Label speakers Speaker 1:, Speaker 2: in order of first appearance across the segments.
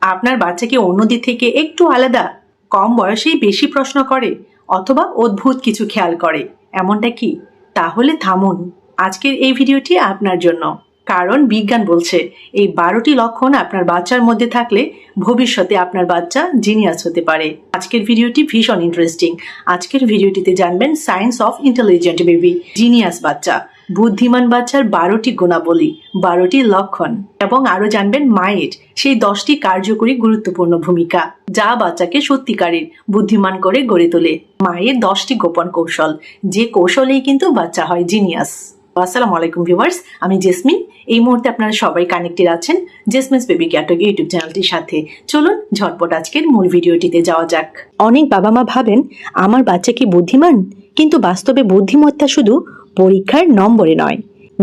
Speaker 1: আপনার বাচ্চা কি অন্যদের থেকে একটু আলাদা, কম বয়সেই বেশি প্রশ্ন করে অথবা অদ্ভুত কিছু খেয়াল করে, এমনটা কি? তাহলে থামুন, আজকের এই ভিডিওটি আপনার জন্য। কারণ বিজ্ঞান বলছে এই 12টি লক্ষণ আপনার বাচ্চার মধ্যে থাকলে ভবিষ্যতে আপনার বাচ্চা জিনিয়াস হতে পারে। আজকের ভিডিওটি ভীষণ ইন্টারেস্টিং। আজকের ভিডিওটিতে জানবেন science of intelligent baby, genius বাচ্চা, বুদ্ধিমান বাচ্চার 12টি গুণাবলী, 12টি লক্ষণ, এবং আরো জানবেন মায়ের সেই 10টি কার্যকরী গুরুত্বপূর্ণ ভূমিকা যা বাচ্চাকে সত্যিকারের বুদ্ধিমান করে গড়ে তোলে। মায়ের 10টি গোপন কৌশল, যে কৌশলেই কিন্তু বাচ্চা হয় জিনিয়াস। আসসালামু আলাইকুম ভিউয়ার্স, আমি জেসমিন। এই মুহূর্তে আপনারা সবাই কানেক্টেড আছেন জেসমিনস বেবি ক্যাটক ইউটিউব চ্যানেলটির সাথে। চলুন ঝটপট আজকের মূল ভিডিওটিতে যাওয়া যাক। অনেক বাবা মা ভাবেন আমার বাচ্চা কি বুদ্ধিমান, কিন্তু বাস্তবে বুদ্ধিমত্তা শুধু পরীক্ষার নম্বরে নয়।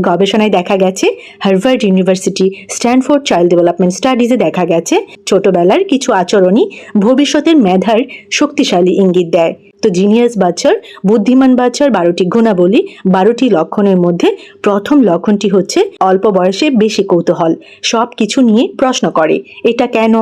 Speaker 1: গবেষণায় দেখা গেছে, Harvard University Stanford child development স্টাডিজে দেখা গেছে, ছোটবেলার কিছু আচরণই ভবিষ্যতের মেধার শক্তিশালী ইঙ্গিত দেয়। তো জিনিয়াস বাচ্চার, বুদ্ধিমান বাচ্চার 12টি গুণাবলী, 12টি লক্ষণের মধ্যে প্রথম লক্ষণটি হচ্ছে অল্প বয়সে বেশি কৌতূহল, সব কিছু নিয়ে প্রশ্ন করে। এটা কেন?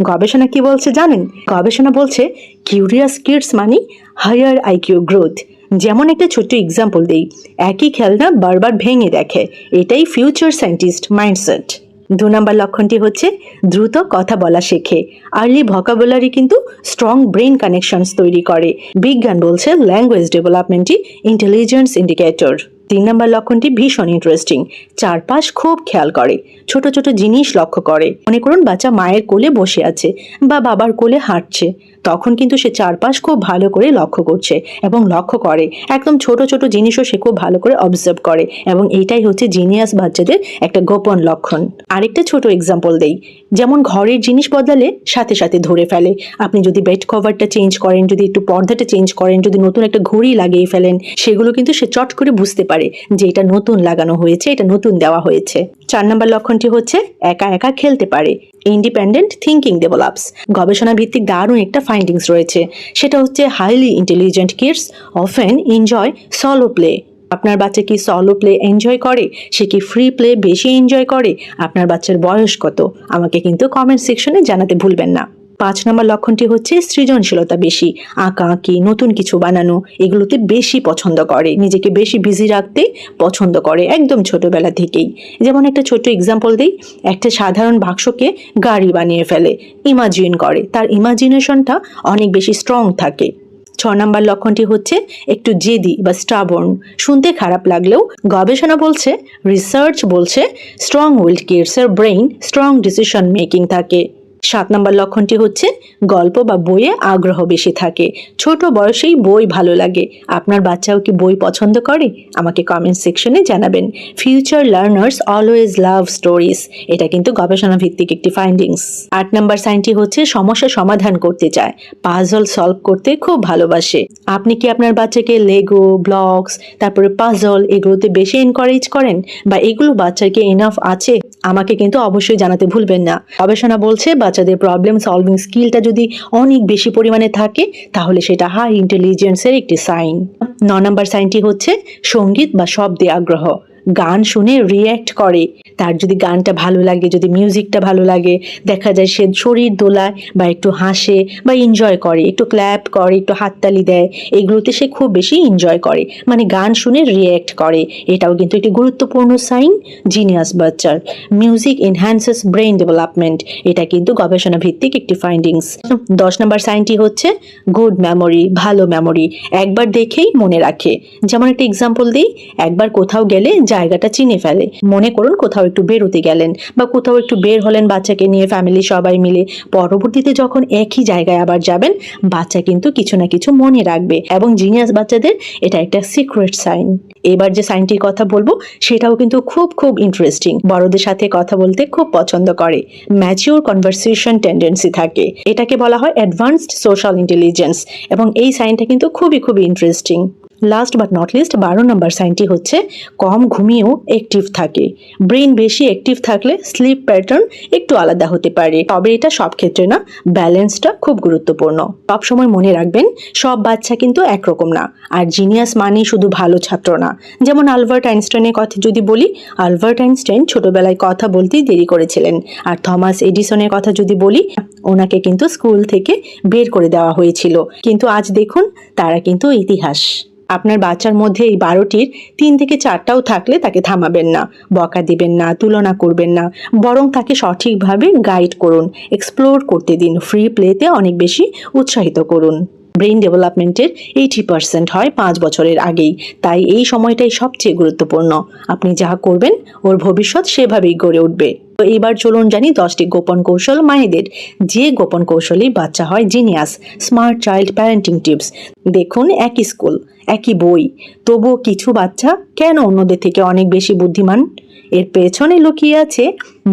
Speaker 1: গবেষণা কি বলছে জানেন? গবেষণা বলছে কিউরিয়াস কিডস মানে হায়ার আইকিউ গ্রোথ। যেমন একটা ছোট্ট এক্সাম্পল দেই, একই খেলনা বারবার ভেঙে দেখে, এটাই ফিউচার সায়েন্টিস্ট মাইন্ডসেট। 2 নম্বর লক্ষণটি হচ্ছে দ্রুত কথা বলা শেখে। আর্লি ভোকাবুলারি কিন্তু স্ট্রং ব্রেন কানেকশনস তৈরি করে। বিজ্ঞান বলছে ল্যাঙ্গুয়েজ ডেভেলপমেন্টই ইন্টেলিজেন্স ইন্ডিকেটর। 3 নম্বর লক্ষণটি ভীষণ ইন্টারেস্টিং, চারপাশ খুব খেয়াল করে, ছোট ছোট জিনিস লক্ষ্য করে। মনে করুন বাচ্চা মায়ের কোলে বসে আছে বা বাবার কোলে হাঁটছে, তখন কিন্তু সে চারপাশ খুব ভালো করে লক্ষ্য করছে এবং লক্ষ্য করে একদম ছোট ছোট জিনিসও সে খুব ভালো করে অবজার্ভ করে, এবং এইটাই হচ্ছে জিনিয়াস বাচ্চাদের একটা গোপন লক্ষণ। আরেকটা ছোট এক্সাম্পল দেই, যেমন ঘরের জিনিস বদলালে সাথে সাথে ধরে ফেলে। আপনি যদি বেড কভারটা চেঞ্জ করেন, যদি একটু পর্দাটা চেঞ্জ করেন, যদি নতুন একটা ঘড়ি লাগিয়ে ফেলেন, সেগুলো কিন্তু সে চট করে বুঝতে পারে যে এটা নতুন লাগানো হয়েছে, এটা নতুন দেওয়া হয়েছে। 4 নম্বর লক্ষণটি হচ্ছে একা একা খেলতে পারে, ইন্ডিপেন্ডেন্ট থিঙ্কিং ডেভেলপস। গবেষণা ভিত্তিক দারুণ একটা ফাইন্ডিংস রয়েছে, সেটা হচ্ছে highly intelligent kids often enjoy solo play. আপনার বাচ্চা কি সলো প্লে এনজয় করে? সে কি ফ্রি প্লে বেশি এনজয় করে? আপনার বাচ্চার বয়স কত? আমাকে কিন্তু কমেন্ট সেকশনে জানাতে ভুলবেন না। 5 নম্বর লক্ষণটি হচ্ছে সৃজনশীলতা বেশি, আঁকাআঁকি, নতুন কিছু বানানো, এগুলোতে বেশি পছন্দ করে, নিজেকে বেশি বিজি রাখতে পছন্দ করে একদম ছোটবেলা থেকেই। যেমন একটা ছোট্ট এক্সাম্পল দিই, একটা সাধারণ বাক্সকে গাড়ি বানিয়ে ফেলে, ইমাজিন করে, তার ইমাজিনেশনটা অনেক বেশি স্ট্রং থাকে। 6 নম্বর লক্ষণটি হচ্ছে একটু জেদি বা স্টাবর্ন। শুনতে খারাপ লাগলেও গবেষণা বলছে, রিসার্চ বলছে, স্ট্রং উইলড কিডসের ব্রেইন স্ট্রং ডিসিশন মেকিং থাকে। 7 নম্বর লক্ষণটি হচ্ছে গল্প বা বইয়ে আগ্রহ বেশি থাকে, ছোট বয়সেই বই ভালো লাগে। আপনার বাচ্চাও কি বই পছন্দ করে? আমাকে কমেন্ট সেকশনে জানাবেন। Future learners always love stories, এটা কিন্তু গবেষণা ভিত্তিক একটি ফাইন্ডিংস। 8 নম্বর সাইনটি হচ্ছে সমস্যা সমাধান করতে চায়, পাজল সলভ করতে খুব ভালোবাসে। আপনি কি আপনার বাচ্চাকে লেগো, ব্লকস, তারপরে পাজল এগুলোতে বেশি এনকারেজ করেন, বা এগুলো বাচ্চার কি এনাফ আছে? আমাকে কিন্তু অবশ্যই জানাতে ভুলবেন না। গবেষণা বলছে বাচ্চাদের প্রবলেম সলভিং স্কিলটা যদি অনেক বেশি পরিমাণে থাকে, তাহলে সেটা হাই ইন্টেলিজেন্সের একটি সাইন। 9 নম্বর সাইনটি হচ্ছে সঙ্গীত বা শব্দে আগ্রহ, গান শুনে রিয়্যাক্ট করে। তার যদি গানটা ভালো লাগে, যদি মিউজিকটা ভালো লাগে, দেখা যায় সে শরীর দোলায় বা একটু হাসে বা এনজয় করে, একটু ক্ল্যাপ করে, একটু হাততালি দেয়, এগুলোতে সে খুব বেশি এনজয় করে, মানে গান শুনে রিয়্যাক্ট করে। এটাও কিন্তু একটি গুরুত্বপূর্ণ সাইন জিনিয়াস বাচ্চার। মিউজিক এনহ্যান্সেস ব্রেইন ডেভেলপমেন্ট, এটা কিন্তু গবেষণা ভিত্তিক একটি ফাইন্ডিংস। 10 নম্বর সাইনটি হচ্ছে গুড মেমোরি, ভালো মেমোরি, একবার দেখেই মনে রাখে। যেমন একটা এক্সাম্পল দিই, একবার কোথাও গেলে জায়গাটা চিনে ফেলে। মনে করুন কোথাও একটু বেরোতে গেলেন বা কোথাও একটু বের হলেন বাচ্চাকে নিয়ে, ফ্যামিলি সবাই মিলে, পরবর্তীতে যখন একই জায়গায় আবার যাবেন, বাচ্চা কিন্তু কিছু না কিছু মনে রাখবে, এবং জিনিয়াস বাচ্চাদের এটা একটা সিক্রেট সাইন। এবার যে সাইনটির কথা বলবো সেটাও কিন্তু খুব খুব ইন্টারেস্টিং। বড়দের সাথে কথা বলতে খুব পছন্দ করে, ম্যাচিউর কনভারসেশন টেন্ডেন্সি থাকে, এটাকে বলা হয় অ্যাডভান্সড সোশ্যাল ইন্টেলিজেন্স, এবং এই সাইনটা কিন্তু খুবই খুবই interesting. Last but not list 12 নম্বর সাইনটি হচ্ছে কম ঘুমিয়েও অ্যাক্টিভ থাকে। ব্রেন বেশি অ্যাক্টিভ থাকলে স্লিপ প্যাটার্ন একটু আলাদা হতে পারে, তবে এটা সব ক্ষেত্রে না, ব্যালেন্সটা খুব গুরুত্বপূর্ণ। সবসময় মনে রাখবেন সব বাচ্চা কিন্তু একরকম না, আর জিনিয়াস মানে শুধু ভালো ছাত্র না। যেমন আলবার্ট আইনস্টাইনের কথা যদি বলি, আলবার্ট আইনস্টাইন ছোটবেলায় কথা বলতেই দেরি করেছিলেন। আর থমাস এডিসনের কথা যদি বলি, ওনাকে কিন্তু স্কুল থেকে বের করে দেওয়া হয়েছিল, কিন্তু আজ দেখুন তারা কিন্তু ইতিহাস। আপনার বাচ্চার মধ্যে এই 12টির 3 থেকে 4টাও থাকলে তাকে থামাবেন না, বকা দিবেন না, তুলনা করবেন না, বরং তাকে সঠিকভাবে গাইড করুন, এক্সপ্লোর করতে দিন, ফ্রি প্লেতে অনেক বেশি উৎসাহিত করুন। ব্রেইন ডেভেলপমেন্টের 80% হয় 5 বছরের আগেই, তাই এই সময়টাই সবচেয়ে গুরুত্বপূর্ণ। আপনি যা করবেন ওর ভবিষ্যৎ সেভাবেই গড়ে উঠবে। তো এবার চলুন জানি 10টি গোপন কৌশল মায়েদের, যে গোপন কৌশলেই বাচ্চা হয় genius. Smart child parenting tips. দেখুন, একই স্কুল, একই বই, তবুও কিছু বাচ্চা কেন অন্যদের থেকে অনেক বেশি বুদ্ধিমান? এর পেছনে লুকিয়ে আছে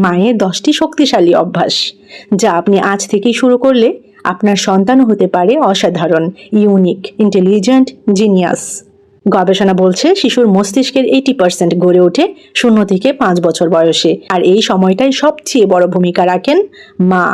Speaker 1: মায়ের 10টি শক্তিশালী অভ্যাস, যা আপনি আজ থেকেই শুরু করলে আপনার সন্তানও হতে পারে অসাধারণ, ইউনিক, ইন্টেলিজেন্ট, জিনিয়াস। গবেষণা বলছে শিশুর মস্তিষ্কের 80% গড়ে ওঠে 0 থেকে 5 বছর বয়সে, আর এই সময়টাই সবচেয়ে বড় ভূমিকা রাখেন মা।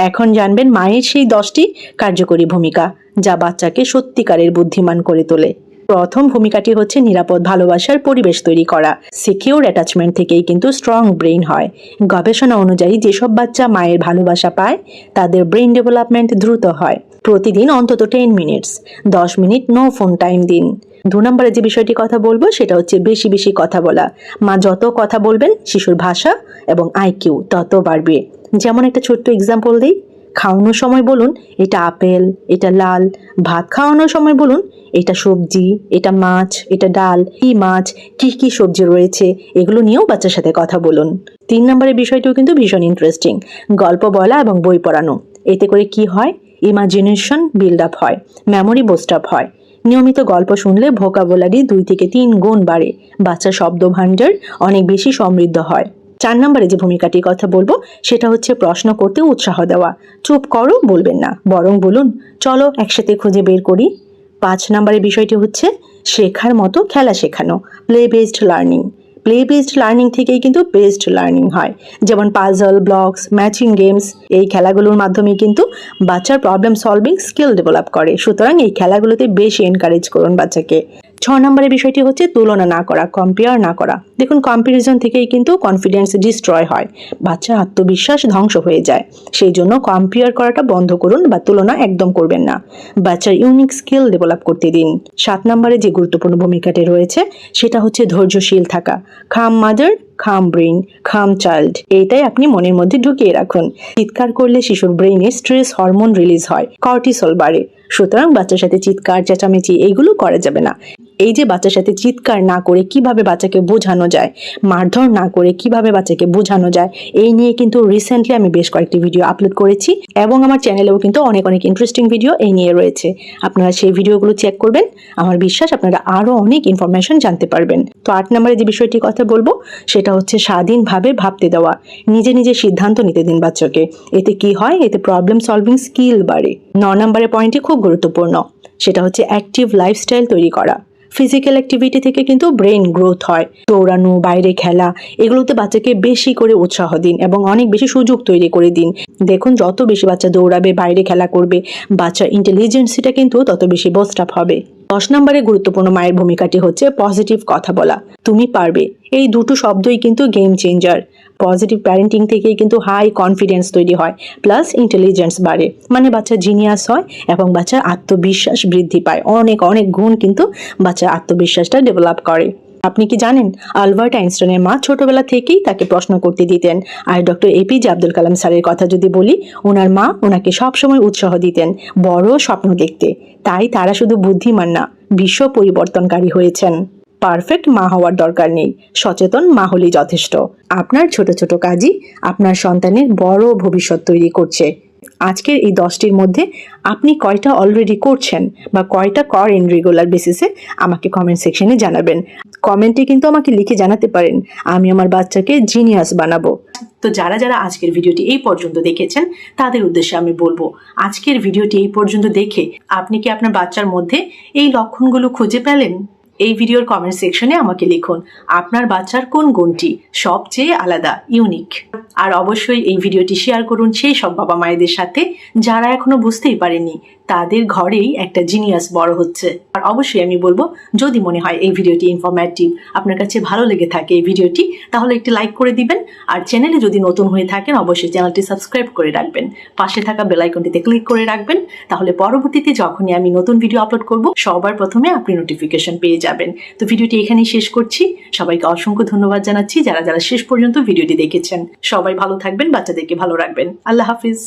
Speaker 1: এখন জানবেন মায়ের সেই 10টি কার্যকরী ভূমিকা, যা বাচ্চাকে সত্যিকারের বুদ্ধিমান করে তোলে। প্রথম ভূমিকাটি হচ্ছে নিরাপদ ভালোবাসার পরিবেশ তৈরি করা। সিকিউর অ্যাটাচমেন্ট থেকেই কিন্তু স্ট্রং ব্রেইন হয়। গবেষণা অনুযায়ী যেসব বাচ্চা মায়ের ভালোবাসা পায় তাদের ব্রেইন ডেভেলপমেন্ট দ্রুত হয়। প্রতিদিন অন্তত 10 minutes, 10 minute no phone time দিন। 2 নম্বরে যে বিষয়টি কথা বলবো সেটা হচ্ছে বেশি বেশি কথা বলা। মা যত কথা বলবেন শিশুর ভাষা এবং আইকিউ তত বাড়বে। যেমন একটা ছোট্ট এক্সাম্পল দিই, খাওয়ানোর সময় বলুন এটা আপেল, এটা লাল। ভাত খাওয়ানোর সময় বলুন এটা সবজি, এটা মাছ, এটা ডাল, কি মাছ, কি কি সবজি রয়েছে, এগুলো নিয়েও বাচ্চার সাথে কথা বলুন। 3 নম্বরের বিষয়টিও কিন্তু ভীষণ ইন্টারেস্টিং, গল্প বলা এবং বই পড়ানো। এতে করে কি হয়, ইমাজিনেশন বিল্ড আপ হয়, মেমোরি বুস্ট আপ হয়। নিয়মিত গল্প শুনলে ভোকাবুলারি 2 থেকে 3 গুণ বাড়ে, বাচ্চার শব্দ ভাণ্ডার অনেক বেশি সমৃদ্ধ হয়। 4 নম্বরে যে ভূমিকাটির কথা বলবো সেটা হচ্ছে প্রশ্ন করতে উৎসাহ দেওয়া। চুপ করো বলবেন না, বরং বলুন চলো একসাথে খুঁজে বের করি। 5 নম্বরের বিষয়টি হচ্ছে শেখার মতো খেলা শেখানো, play based learning. Play based learning থেকেই কিন্তু বেসড লার্নিং হয়। যেমন পাজল, ব্লকস, ম্যাচিং গেমস, এই খেলাগুলোর মাধ্যমে কিন্তু বাচ্চার প্রবলেম সলভিং স্কিল ডেভেলপ করে। সুতরাং এই খেলাগুলোতে বেশি এনকারেজ করুন বাচ্চাকে। 6 নম্বরের বিষয়টি হচ্ছে তুলনা না করা, কম্পেয়ার না করা। দেখুন, কম্পারিজন থেকেই কিন্তু কনফিডেন্স ডিস্ট্রয় হয়, বাচ্চার আত্মবিশ্বাস ধ্বংস হয়ে যায়। সেই জন্য কম্পেয়ার করাটা বন্ধ করুন বা তুলনা একদম করবেন না। বাচ্চার ইউনিক স্কিল ডেভেলপ করতে দিন। 7 নম্বরে যে গুরুত্বপূর্ণ ভূমিকাটি রয়েছে সেটা হচ্ছে ধৈর্যশীল থাকা। খাম মাদার, খাম ব্রেইন, খাম চাইল্ড, এইটাই আপনি মনের মধ্যে ঢুকিয়ে রাখুন। চিৎকার করলে শিশুর ব্রেইনে স্ট্রেস হরমোন রিলিজ হয়, কর্টিসল বাড়ে। সুতরাং বাচ্চার সাথে চিৎকার, চেঁচামেচি এইগুলো করা যাবে না। এই যে বাচ্চার সাথে চিৎকার না করে কিভাবে বাচ্চাকে বোঝানো যায়, মারধর না করে কিভাবে বাচ্চাকে বোঝানো যায়, এই নিয়ে কিন্তু রিসেন্টলি আমি বেশ কয়েকটি ভিডিও আপলোড করেছি এবং আমার চ্যানেলেও কিন্তু অনেক অনেক ইন্টারেস্টিং ভিডিও এই নিয়ে রয়েছে। আপনারা সেই ভিডিওগুলো চেক করবেন, আমার বিশ্বাস আপনারা আরও অনেক ইনফরমেশন জানতে পারবেন। তো 8 নম্বরে যে বিষয়টির কথা বলবো সেটা হচ্ছে স্বাধীনভাবে ভাবতে দেওয়া, নিজে নিজে সিদ্ধান্ত নিতে দিন বাচ্চাকে। এতে কি হয়, এতে প্রবলেম সলভিং স্কিল বাড়ে। 9 নম্বরের পয়েন্টটি খুব গুরুত্বপূর্ণ, সেটা হচ্ছে অ্যাক্টিভ লাইফস্টাইল তৈরি করা। ফিজিক্যাল অ্যাক্টিভিটি থেকে কিন্তু ব্রেন গ্রোথ হয়। দৌড়ানো, বাইরে খেলা, এগুলোতে বাচ্চাকে বেশি করে উৎসাহ দিন এবং অনেক বেশি সুযোগ তৈরি করে দিন। দেখুন, যত বেশি বাচ্চা দৌড়াবে, বাইরে খেলা করবে, বাচ্চার ইন্টেলিজেন্সিটা কিন্তু তত বেশি বুস্ট আপ হবে। 10 নম্বরে গুরুত্বপূর্ণ মায়ের ভূমিকাটি হচ্ছে পজিটিভ কথা বলা। তুমি পারবে, এই দুটো শব্দই কিন্তু গেম চেঞ্জার। পজিটিভ প্যারেন্টিং থেকেই কিন্তু হাই কনফিডেন্স তৈরি হয়, প্লাস ইন্টেলিজেন্স বাড়ে, মানে বাচ্চা জিনিয়াস হয় এবং বাচ্চার আত্মবিশ্বাস বৃদ্ধি পায়। অনেক অনেক গুণ কিন্তু বাচ্চার আত্মবিশ্বাসটা ডেভেলপ করে। আপনি কি জানেন, আলবার্ট আইনস্টাইনের মা ছোটবেলা থেকেই তাকে প্রশ্ন করতে দিতেন। আর ডক্টর এপিজে আব্দুল কালাম স্যারের কথা যদি বলি, ওনার মা ওনাকে সবসময় উৎসাহ দিতেন বড় স্বপ্ন দেখতে। তাই তারা শুধু বুদ্ধিমান না, বিশ্ব পরিবর্তনকারী হয়েছেন। পারফেক্ট মা হওয়ার দরকার নেই, সচেতন মা হলেই যথেষ্ট। আপনার ছোট ছোট কাজই আপনার সন্তানের বড় ভবিষ্যৎ তৈরি করছে। আজকের এই 10টির মধ্যে আপনি কয়টা অলরেডি করছেন বা কয়টা করেন রেগুলার বেসিসে আমাকে কমেন্ট সেকশনে জানাবেন। কমেন্টে কিন্তু আমাকে লিখে জানাতে পারেন, আমি আমার বাচ্চাকে জিনিয়াস বানাবো। তো যারা যারা আজকের ভিডিওটি এই পর্যন্ত দেখেছেন তাদের উদ্দেশ্যে আমি বলবো, আজকের ভিডিওটি এই পর্যন্ত দেখে আপনি কি আপনার বাচ্চার মধ্যে এই লক্ষণগুলো খুঁজে পেলেন? এই ভিডিওর কমেন্ট সেকশনে আমাকে লিখুন আপনার বাচ্চার কোন গুণটি সবচেয়ে আলাদা, ইউনিক। আর অবশ্যই এই ভিডিওটি শেয়ার করুন সেই সব বাবা মায়েদের সাথে যারা এখনো বুঝতেই পারেনি তাদের ঘরেই একটা জিনিয়াস বড় হচ্ছে। আর অবশ্যই আমি বলবো, যদি মনে হয় এই ভিডিওটি ইনফরমেটিভ, আপনার কাছে ভালো লেগে থাকে এই ভিডিওটি, তাহলে একটি লাইক করে দিবেন। আর চ্যানেলে যদি নতুন হয়ে থাকেন অবশ্যই চ্যানেলটি সাবস্ক্রাইব করে রাখবেন, পাশে থাকা বেল আইকনটিতে ক্লিক করে রাখবেন। তাহলে পরবর্তীতে যখনই আমি নতুন ভিডিও আপলোড করব সবার প্রথমে আপনি নোটিফিকেশন পেয়ে যাবেন। তো ভিডিওটি এখানেই শেষ করছি। সবাইকে অসংখ্য ধন্যবাদ জানাচ্ছি যারা যারা শেষ পর্যন্ত ভিডিওটি দেখেছেন। সবাই ভালো থাকবেন, বাচ্চাদেরকে ভালো রাখবেন। আল্লাহ হাফিজ।